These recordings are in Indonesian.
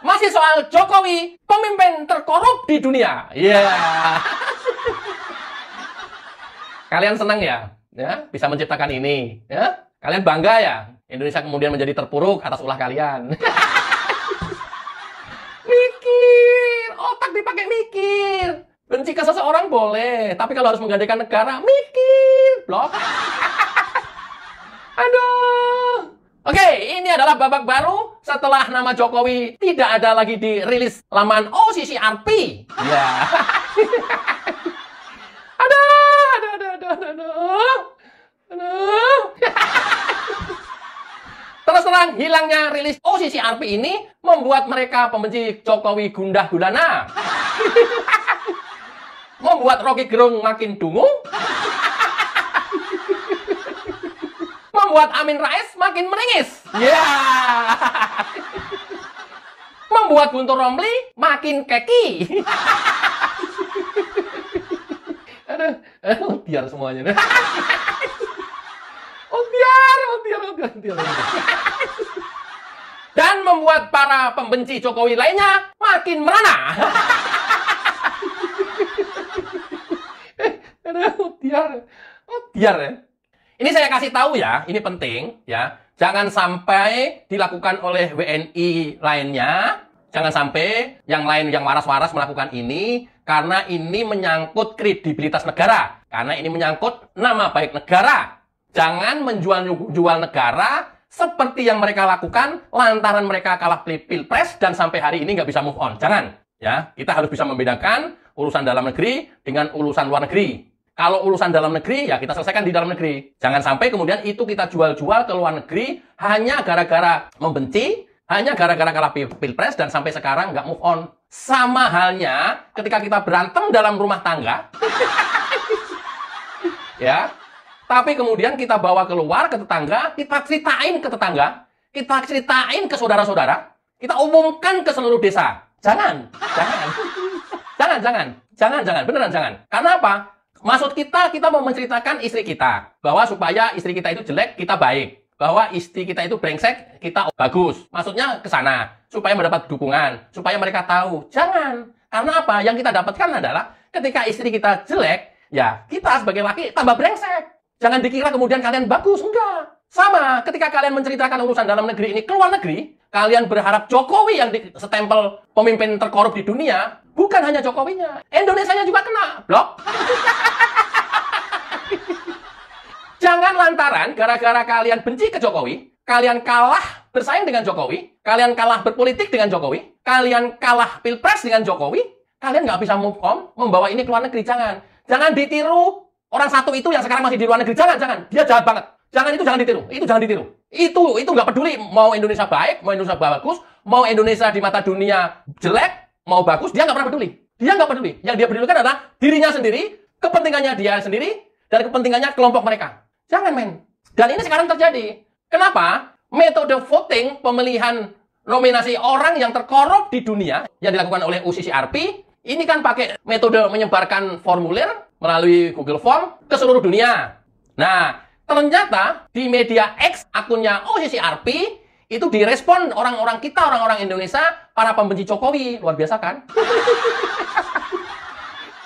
Masih soal Jokowi, pemimpin terkorup di dunia. Iya. Yeah. Kalian senang ya? Ya, bisa menciptakan ini, ya? Kalian bangga ya? Indonesia kemudian menjadi terpuruk atas ulah kalian. Mikir, otak dipakai mikir. Benci ke seseorang boleh, tapi kalau harus menggantikan negara, mikir, blok. Aduh. Oke, ini adalah babak baru setelah nama Jokowi tidak ada lagi di rilis laman OCCRP. Ya. Aduh. Terus terang, hilangnya rilis OCCRP ini membuat mereka pembenci Jokowi gundah gulana. Membuat Rocky Gerung makin dungu. Membuat Amin Rais makin meringis. Ya. Yeah. Membuat Guntur Romli makin keki. Aduh, biar semuanya. Biar. Dan membuat para pembenci Jokowi lainnya makin merana. Aduh, biar ya. Ini saya kasih tahu ya, ini penting ya. Jangan sampai dilakukan oleh WNI lainnya. Jangan sampai yang lain yang waras-waras melakukan ini. Karena ini menyangkut kredibilitas negara. Karena ini menyangkut nama baik negara. Jangan menjual negara seperti yang mereka lakukan lantaran mereka kalah pilpres dan sampai hari ini nggak bisa move on. Jangan. Ya, kita harus bisa membedakan urusan dalam negeri dengan urusan luar negeri. Kalau urusan dalam negeri, ya kita selesaikan di dalam negeri. Jangan sampai kemudian itu kita jual-jual ke luar negeri hanya gara-gara membenci, hanya gara-gara kalah pilpres dan sampai sekarang nggak move on. Sama halnya ketika kita berantem dalam rumah tangga. Ya. Tapi kemudian kita bawa keluar ke tetangga, kita ceritain ke tetangga, kita ceritain ke saudara-saudara, kita umumkan ke seluruh desa. Jangan. Beneran jangan. Karena apa? Maksud kita mau menceritakan istri kita. Bahwa supaya istri kita itu jelek, kita baik. Bahwa istri kita itu brengsek, kita bagus. Maksudnya ke sana. Supaya mendapat dukungan. Supaya mereka tahu. Jangan. Karena apa? Yang kita dapatkan adalah ketika istri kita jelek, ya kita sebagai laki tambah brengsek. Jangan dikira kemudian kalian bagus. Enggak. Sama. Ketika kalian menceritakan urusan dalam negeri ini ke luar negeri, kalian berharap Jokowi yang stempel pemimpin terkorup di dunia. Bukan hanya Jokowinya. Indonesianya juga kena. Blok. Jangan lantaran gara-gara kalian benci ke Jokowi, kalian kalah bersaing dengan Jokowi, kalian kalah berpolitik dengan Jokowi, kalian kalah pilpres dengan Jokowi, kalian nggak bisa move on, membawa ini ke luar negeri. Jangan ditiru orang satu itu yang sekarang masih di luar negeri. Jangan. Dia jahat banget. Jangan ditiru. Itu nggak peduli mau Indonesia baik, mau Indonesia bagus, mau Indonesia di mata dunia jelek, mau bagus, dia nggak pernah peduli. Yang dia pedulikan adalah dirinya sendiri, kepentingannya dia sendiri, dan kepentingannya kelompok mereka. Jangan, men. Dan ini sekarang terjadi. Kenapa? Metode voting, pemilihan nominasi orang yang terkorup di dunia, yang dilakukan oleh OCCRP, ini kan pakai metode menyebarkan formulir melalui Google Form ke seluruh dunia. Nah, ternyata di media X, akunnya OCCRP, itu direspon orang-orang kita, orang-orang Indonesia, para pembenci Jokowi. Luar biasa kan?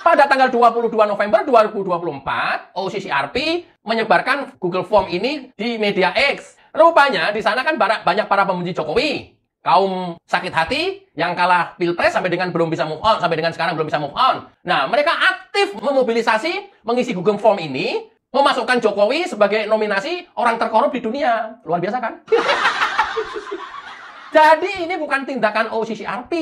Pada tanggal 22 November 2024, OCCRP menyebarkan Google Form ini di media X. Rupanya di sana kan banyak para pembenci Jokowi. Kaum sakit hati yang kalah pilpres sampai dengan belum bisa move on, sampai dengan sekarang belum bisa move on. Nah, mereka aktif memobilisasi, mengisi Google Form ini, memasukkan Jokowi sebagai nominasi orang terkorup di dunia. Luar biasa kan? Jadi ini bukan tindakan OCCRP.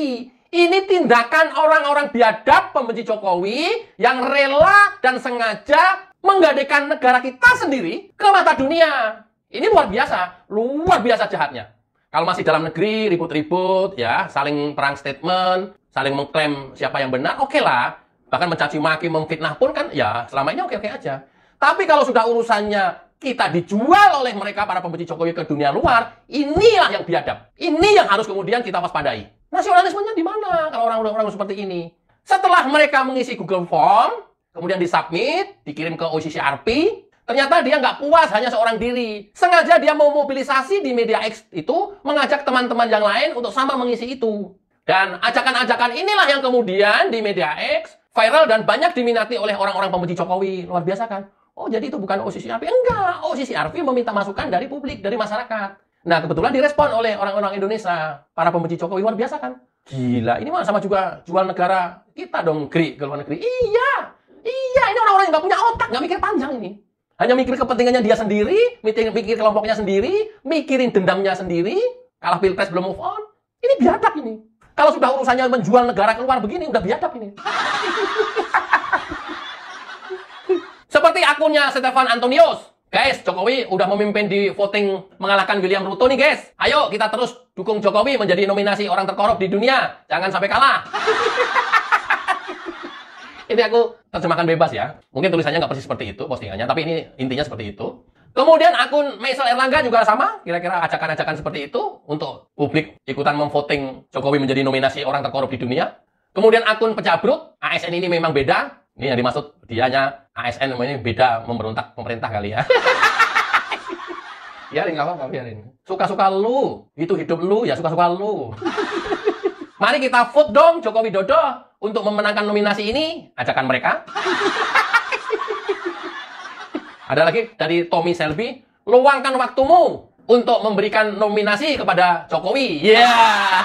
Ini tindakan orang-orang biadab pembenci Jokowi yang rela dan sengaja menggadekan negara kita sendiri ke mata dunia. Ini luar biasa jahatnya. Kalau masih dalam negeri, ribut-ribut, ya, saling perang statement, saling mengklaim siapa yang benar, oke lah. Bahkan mencaci maki, memfitnah pun kan, ya, selama ini oke-oke aja. Tapi kalau sudah urusannya kita dijual oleh mereka para pembenci Jokowi ke dunia luar, inilah yang biadab. Ini yang harus kemudian kita waspadai. Nasionalismenya di mana kalau orang-orang seperti ini? Setelah mereka mengisi Google Form, kemudian disubmit, dikirim ke OCCRP, ternyata dia nggak puas hanya seorang diri. Sengaja dia mau mobilisasi di media X itu, mengajak teman-teman yang lain untuk sama mengisi itu. Dan ajakan-ajakan inilah yang kemudian di media X viral dan banyak diminati oleh orang-orang pembenci Jokowi. Luar biasa kan? Oh, jadi itu bukan OCCRP? Enggak, OCCRP meminta masukan dari publik, dari masyarakat. Nah, kebetulan direspon oleh orang-orang Indonesia, para pembenci Jokowi. Luar biasa kan? Gila, ini mah sama juga jual negara kita dong, Gri, ke luar negeri. Iya, ini orang-orang yang nggak punya otak, nggak mikir panjang ini. Hanya mikir kepentingannya dia sendiri, mikir kelompoknya sendiri, mikirin dendamnya sendiri, kalah pilpres belum move on. Ini biadab ini. Kalau sudah urusannya menjual negara keluar begini, udah biadab ini. Seperti akunnya Stefan Antonius. Guys, Jokowi udah memimpin di voting mengalahkan William Ruto nih guys. Ayo kita terus dukung Jokowi menjadi nominasi orang terkorup di dunia. Jangan sampai kalah. Ini aku terjemahkan bebas ya. Mungkin tulisannya nggak persis seperti itu postingannya, tapi ini intinya seperti itu. Kemudian akun Maisel Erlangga juga sama. Kira-kira ajakan-ajakan seperti itu untuk publik ikutan memvoting Jokowi menjadi nominasi orang terkorup di dunia. Kemudian akun Pecabruk, ASN ini memang beda. Ini yang dimaksud dianya ASN namanya beda memberontak pemerintah kali ya. Biarin, nggak apa-apa, biarin. Suka-suka lu, itu hidup lu, ya suka-suka lu. Mari kita vote dong Joko Widodo untuk memenangkan nominasi ini. Ajakan mereka. Ada lagi dari Tommy Selby, luangkan waktumu untuk memberikan nominasi kepada Jokowi. Ya. Yeah.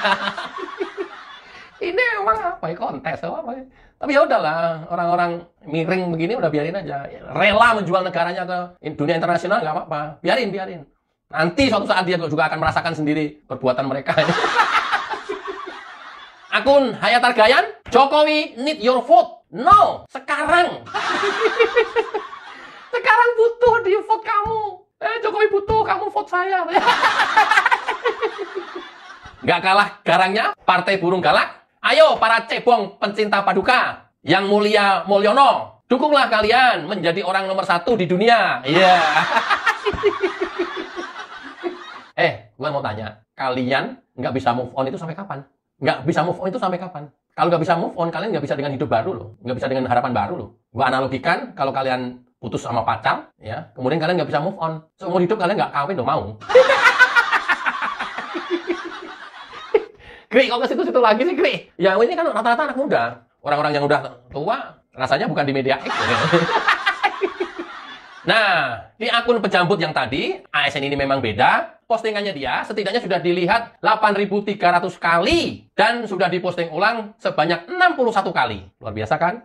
Ini emang apa ya, kontes apa ya? Tapi ya udahlah, orang-orang miring begini udah biarin aja. Rela menjual negaranya ke dunia internasional nggak apa-apa. Biarin. Nanti suatu saat dia juga akan merasakan sendiri perbuatan mereka. Akun Hayatar Gayan, Jokowi need your vote. No, sekarang. Sekarang butuh di vote kamu. Jokowi butuh, kamu vote saya. Nggak kalah garangnya, Partai Burung Galak. Ayo para cebong pencinta paduka, yang mulia Mulyono, dukunglah kalian menjadi orang nomor 1 di dunia. Iya. Yeah. Gue mau tanya, kalian nggak bisa move on itu sampai kapan? Nggak bisa move on itu sampai kapan? Kalau nggak bisa move on, kalian nggak bisa dengan hidup baru loh. Nggak bisa dengan harapan baru loh. Gue analogikan, kalau kalian putus sama pacar, ya, kemudian kalian nggak bisa move on. Seumur hidup kalian nggak kawin dong, mau. Kri, kok ke situ-situ lagi sih, Kri? Ya, ini kan rata-rata anak muda. Orang-orang yang udah tua, rasanya bukan di media X. Nah, di akun Pejambut yang tadi, ASN ini memang beda. Postingannya dia setidaknya sudah dilihat 8.300 kali. Dan sudah diposting ulang sebanyak 61 kali. Luar biasa kan?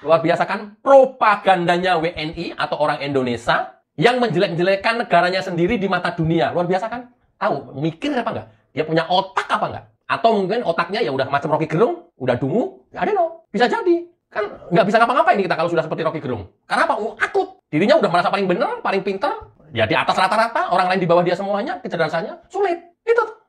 Luar biasa kan? Propagandanya WNI atau orang Indonesia yang menjelek-jelekkan negaranya sendiri di mata dunia. Luar biasa kan? Tahu, mikir apa enggak? Dia punya otak apa enggak? Atau mungkin otaknya ya udah macam Rocky Gerung, udah dungu, ya ada no, bisa jadi. Kan nggak bisa ngapa-ngapain kita kalau sudah seperti Rocky Gerung. Karena apa? Akut. Dirinya udah merasa paling benar, paling pintar, ya di atas rata-rata, orang lain di bawah dia semuanya, kecerdasannya sulit.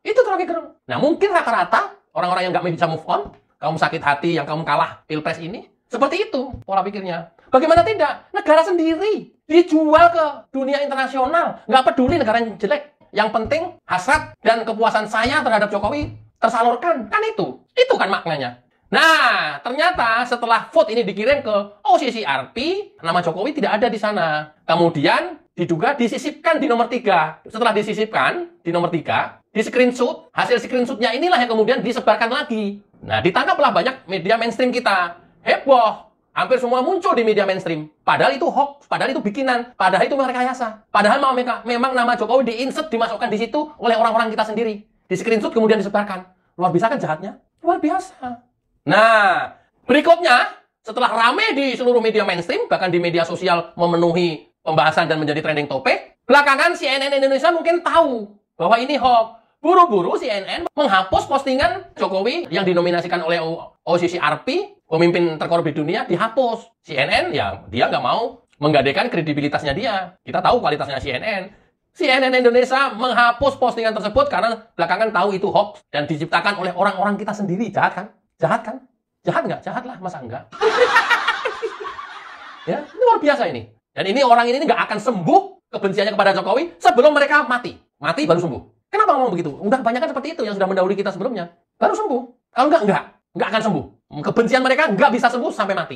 Itu Rocky Gerung. Nah, mungkin rata-rata orang-orang yang nggak bisa move on, kamu sakit hati yang kamu kalah pilpres ini, seperti itu pola pikirnya. Bagaimana tidak? Negara sendiri dijual ke dunia internasional, nggak peduli negara yang jelek. Yang penting hasrat dan kepuasan saya terhadap Jokowi tersalurkan. Kan itu kan maknanya. Nah, ternyata setelah vote ini dikirim ke OCCRP, nama Jokowi tidak ada di sana. Kemudian diduga disisipkan di nomor 3. Setelah disisipkan di nomor 3, di screenshot, hasil screenshotnya inilah yang kemudian disebarkan lagi. Nah, ditangkaplah banyak media mainstream kita. Heboh. Hampir semua muncul di media mainstream. Padahal itu hoax, padahal itu bikinan, padahal itu merekayasa. Padahal memang nama Jokowi diinsert, dimasukkan di situ oleh orang-orang kita sendiri. Di screenshot kemudian disebarkan. Luar biasa kan jahatnya? Luar biasa. Nah, berikutnya, setelah rame di seluruh media mainstream, bahkan di media sosial memenuhi pembahasan dan menjadi trending topik, belakangan CNN Indonesia mungkin tahu bahwa ini hoax. Buru-buru CNN menghapus postingan Jokowi yang dinominasikan oleh OCCRP, pemimpin terkorup di dunia, dihapus. CNN, ya dia nggak mau menggadekan kredibilitasnya dia. Kita tahu kualitasnya CNN. CNN Indonesia menghapus postingan tersebut karena belakangan tahu itu hoax dan diciptakan oleh orang-orang kita sendiri. Jahat kan? Jahat kan? Jahat nggak? Jahat lah, masa enggak? Ya, ini luar biasa ini. Dan ini orang ini nggak akan sembuh kebenciannya kepada Jokowi sebelum mereka mati. Mati baru sembuh. Kenapa ngomong begitu? Udah banyak kan seperti itu yang sudah mendahului kita sebelumnya. Baru sembuh. Kalau enggak akan sembuh. Kebencian mereka nggak bisa sembuh sampai mati.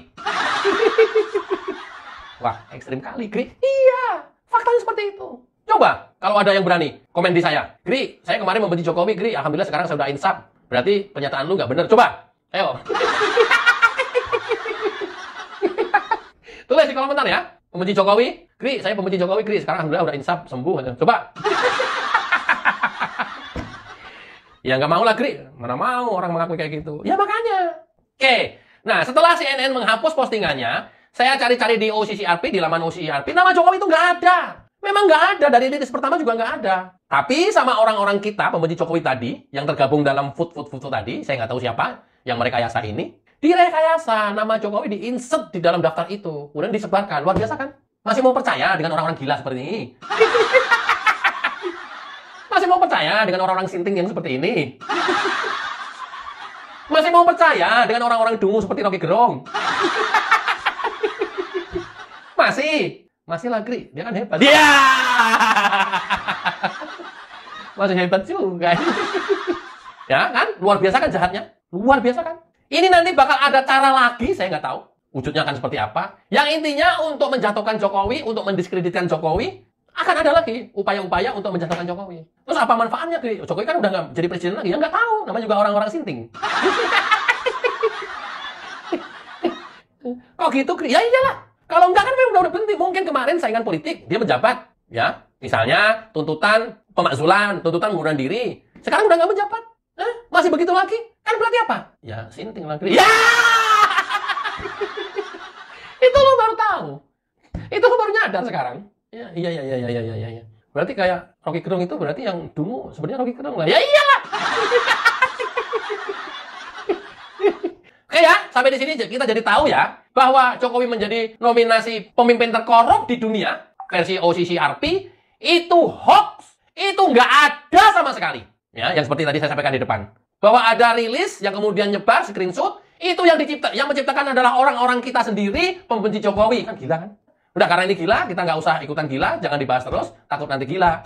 Wah, ekstrim kali, Gri. Iya, faktanya seperti itu. Coba, kalau ada yang berani, komen di saya. Gri, saya kemarin membenci Jokowi, Gri, alhamdulillah sekarang saya udah insaf. Berarti pernyataan lu nggak bener. Coba, ayo. Tulis di kolom komentar ya. Pembenci Jokowi, Gri, saya pembenci Jokowi, Gri, sekarang alhamdulillah udah insaf, sembuh. Coba. Ya nggak mau lah, Gri. Mana mau orang mengakui kayak gitu. Ya makanya. Oke. Nah, setelah CNN menghapus postingannya, saya cari-cari di OCCRP, di laman OCCRP, nama Jokowi itu nggak ada. Memang nggak ada, dari rilis pertama juga nggak ada. Tapi sama orang-orang kita, pembenci Jokowi tadi, yang tergabung dalam food tadi, saya nggak tahu siapa, yang merekayasa ini, direkayasa, nama Jokowi diinsert di dalam daftar itu, kemudian disebarkan. Luar biasa kan? Masih mau percaya dengan orang-orang gila seperti ini? Masih mau percaya dengan orang-orang sinting yang seperti ini? Masih mau percaya dengan orang-orang dungu seperti Rocky Gerung? Masih lagi, dia kan hebat. Iya! Masih hebat juga. Ya kan? Luar biasa kan jahatnya? Luar biasa kan? Ini nanti bakal ada cara lagi, saya nggak tahu. Wujudnya akan seperti apa. Yang intinya untuk menjatuhkan Jokowi, untuk mendiskreditkan Jokowi, akan ada lagi upaya-upaya untuk menjatuhkan Jokowi. Terus apa manfaatnya? Jokowi kan udah nggak jadi presiden lagi. Ya nggak tahu. Namanya juga orang-orang sinting. Kok gitu? Ya iyalah. Kalau enggak kan memang udah berhenti. Mungkin kemarin saingan politik, dia menjabat. Ya, misalnya tuntutan pemakzulan, tuntutan pengunduran diri. Sekarang udah nggak menjabat. Masih begitu lagi? Kan berarti apa? Ya, sinting lagi. Ya! Itu lo baru tahu. Itu lo baru nyadar sekarang. Ya, iya. Berarti kayak Rocky Gerung itu berarti yang dungu sebenarnya Rocky Gerung lah. Ya iyalah. Oke ya, sampai di sini kita jadi tahu ya bahwa Jokowi menjadi nominasi pemimpin terkorup di dunia versi OCCRP itu hoax, itu nggak ada sama sekali. Ya, yang seperti tadi saya sampaikan di depan, bahwa ada rilis yang kemudian nyebar screenshot itu yang menciptakan adalah orang-orang kita sendiri pembenci Jokowi. Kan gila kan? Udah karena ini gila, kita nggak usah ikutan gila, jangan dibahas terus, takut nanti gila.